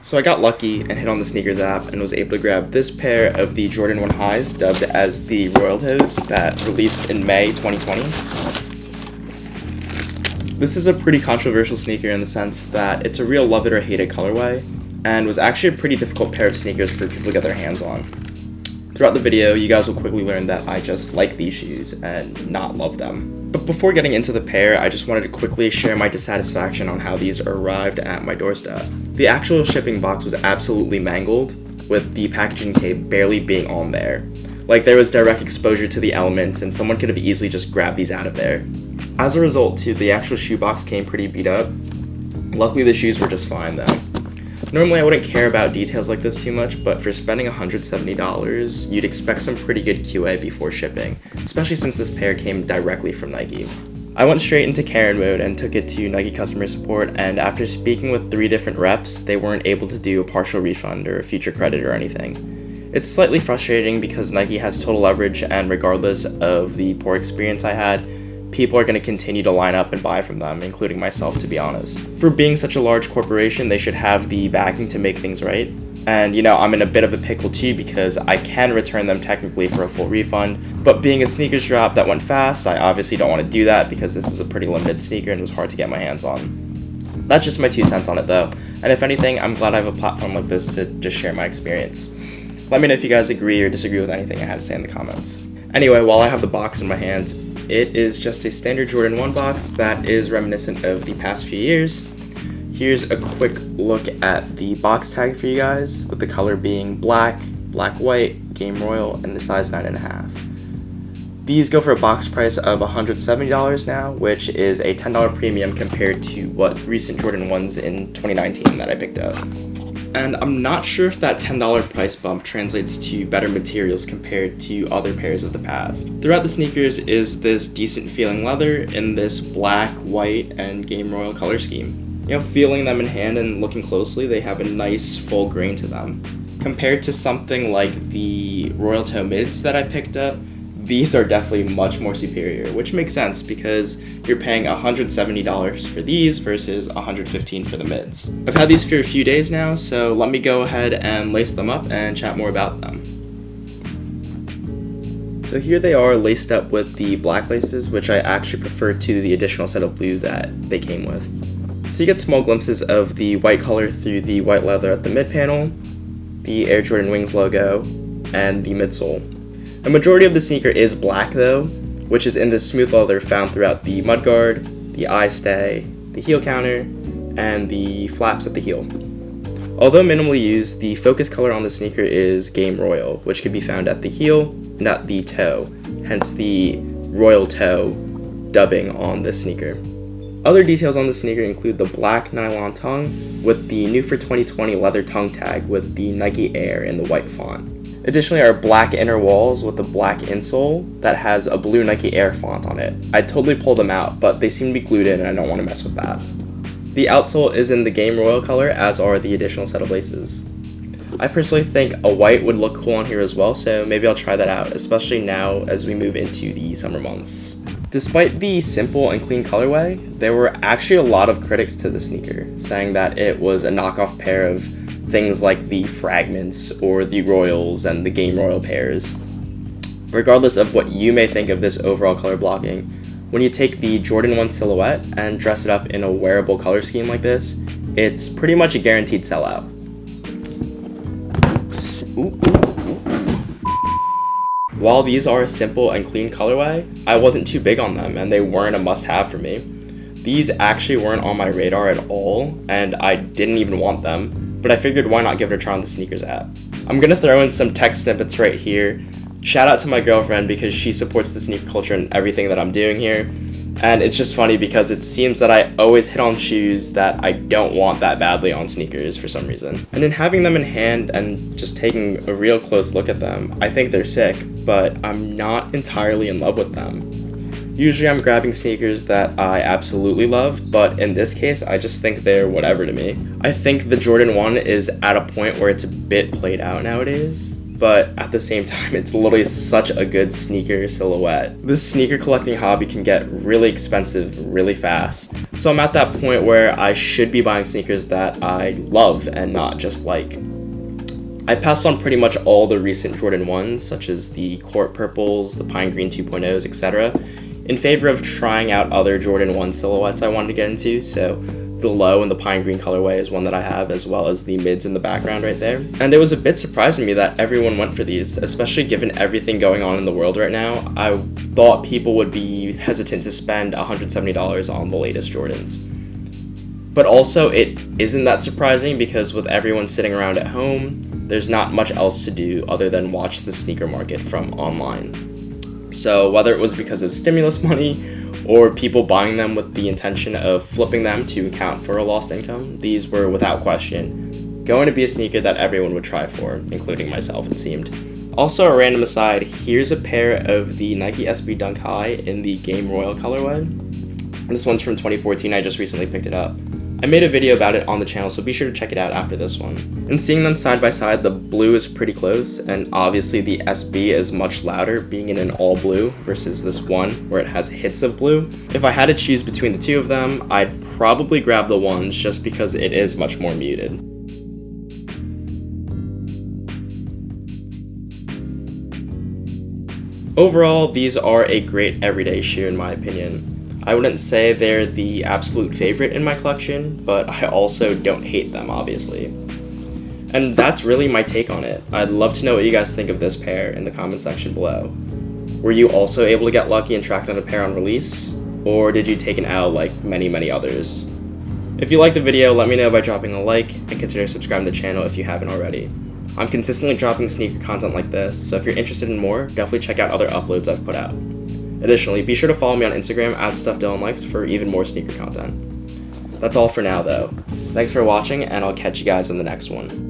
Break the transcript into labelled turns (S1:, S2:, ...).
S1: So I got lucky and hit on the sneakers app and was able to grab this pair of the Jordan 1 highs, dubbed as the Royal Toes, that released in May 2020. This is a pretty controversial sneaker in the sense that it's a real love it or hate it colorway, and was actually a pretty difficult pair of sneakers for people to get their hands on. Throughout the video, you guys will quickly learn that I just like these shoes and not love them. But before getting into the pair, I just wanted to quickly share my dissatisfaction on how these arrived at my doorstep. The actual shipping box was absolutely mangled, with the packaging tape barely being on there. Like there was direct exposure to the elements and someone could have easily just grabbed these out of there. As a result too, the actual shoe box came pretty beat up. Luckily the shoes were just fine though. Normally I wouldn't care about details like this too much, but for spending $170, you'd expect some pretty good QA before shipping, especially since this pair came directly from Nike. I went straight into Karen mode and took it to Nike customer support, and after speaking with 3 different reps, they weren't able to do a partial refund or a future credit or anything. It's slightly frustrating because Nike has total leverage, and regardless of the poor experience I had, people are going to continue to line up and buy from them, including myself, to be honest. For being such a large corporation, they should have the backing to make things right. And I'm in a bit of a pickle too because I can return them technically for a full refund, but being a sneakers drop that went fast, I obviously don't want to do that because this is a pretty limited sneaker and it was hard to get my hands on. That's just my 2 cents on it though, and if anything, I'm glad I have a platform like this to just share my experience. Let me know if you guys agree or disagree with anything I had to say in the comments. Anyway, while I have the box in my hands, it is just a standard Jordan 1 box that is reminiscent of the past few years. Here's a quick look at the box tag for you guys, with the color being black, white, game royal, and the size 9.5. These go for a box price of $170 now, which is a $10 premium compared to what recent Jordan 1s in 2019 that I picked up. And I'm not sure if that $10 price bump translates to better materials compared to other pairs of the past. Throughout the sneakers is this decent feeling leather in this black, white, and game royal color scheme. Feeling them in hand and looking closely, they have a nice full grain to them. Compared to something like the Royal Toe mids that I picked up, these are definitely much more superior, which makes sense because you're paying $170 for these versus $115 for the mids. I've had these for a few days now, so let me go ahead and lace them up and chat more about them. So here they are laced up with the black laces, which I actually prefer to the additional set of blue that they came with. So you get small glimpses of the white color through the white leather at the mid panel, the Air Jordan Wings logo, and the midsole. A majority of the sneaker is black though, which is in this smooth leather found throughout the mudguard, the eye stay, the heel counter, and the flaps at the heel. Although minimally used, the focus color on the sneaker is game royal, which can be found at the heel and at the toe, hence the Royal Toe dubbing on this sneaker. Other details on the sneaker include the black nylon tongue with the new for 2020 leather tongue tag with the Nike Air in the white font. Additionally are black inner walls with a black insole that has a blue Nike Air font on it. I'd totally pull them out, but they seem to be glued in and I don't want to mess with that. The outsole is in the game royal color, as are the additional set of laces. I personally think a white would look cool on here as well, so maybe I'll try that out, especially now as we move into the summer months. Despite the simple and clean colorway, there were actually a lot of critics to the sneaker, saying that it was a knockoff pair of things like the Fragments or the Royals and the Game Royal pairs. Regardless of what you may think of this overall color blocking, when you take the Jordan 1 silhouette and dress it up in a wearable color scheme like this, it's pretty much a guaranteed sellout. While these are a simple and clean colorway, I wasn't too big on them and they weren't a must-have for me. These actually weren't on my radar at all and I didn't even want them, but I figured why not give it a try on the sneakers app. I'm gonna throw in some text snippets right here. Shout out to my girlfriend because she supports the sneaker culture and everything that I'm doing here. And it's just funny because it seems that I always hit on shoes that I don't want that badly on sneakers for some reason. And in having them in hand and just taking a real close look at them, I think they're sick, but I'm not entirely in love with them. Usually I'm grabbing sneakers that I absolutely love, but in this case, I just think they're whatever to me. I think the Jordan 1 is at a point where it's a bit played out nowadays. but at the same time, it's literally such a good sneaker silhouette. This sneaker collecting hobby can get really expensive really fast, so I'm at that point where I should be buying sneakers that I love and not just like. I passed on pretty much all the recent Jordan 1s, such as the Court Purples, the Pine Green 2.0s, etc., in favor of trying out other Jordan 1 silhouettes I wanted to get into, so the low and the pine green colorway is one that I have, as well as the mids in the background right there. And it was a bit surprising me that everyone went for these, especially given everything going on in the world right now. I thought people would be hesitant to spend $170 on the latest Jordans. But also, it isn't that surprising because with everyone sitting around at home, there's not much else to do other than watch the sneaker market from online. So whether it was because of stimulus money or people buying them with the intention of flipping them to account for a lost income, these were without question going to be a sneaker that everyone would try for, including myself, it seemed. Also, a random aside, here's a pair of the Nike SB Dunk High in the Game Royal colorway. This one's from 2014, I just recently picked it up. I made a video about it on the channel, so be sure to check it out after this one. And seeing them side by side, the blue is pretty close, and obviously the SB is much louder, being in an all blue versus this one where it has hits of blue. If I had to choose between the two of them, I'd probably grab the ones just because it is much more muted. Overall, these are a great everyday shoe in my opinion. I wouldn't say they're the absolute favorite in my collection, but I also don't hate them, obviously. And that's really my take on it. I'd love to know what you guys think of this pair in the comment section below. Were you also able to get lucky and track down a pair on release? Or did you take an L like many others? If you liked the video, let me know by dropping a like, and consider subscribing to the channel if you haven't already. I'm consistently dropping sneaker content like this, so if you're interested in more, definitely check out other uploads I've put out. Additionally, be sure to follow me on Instagram @StuffDylanLikes for even more sneaker content. That's all for now though. Thanks for watching, and I'll catch you guys in the next one.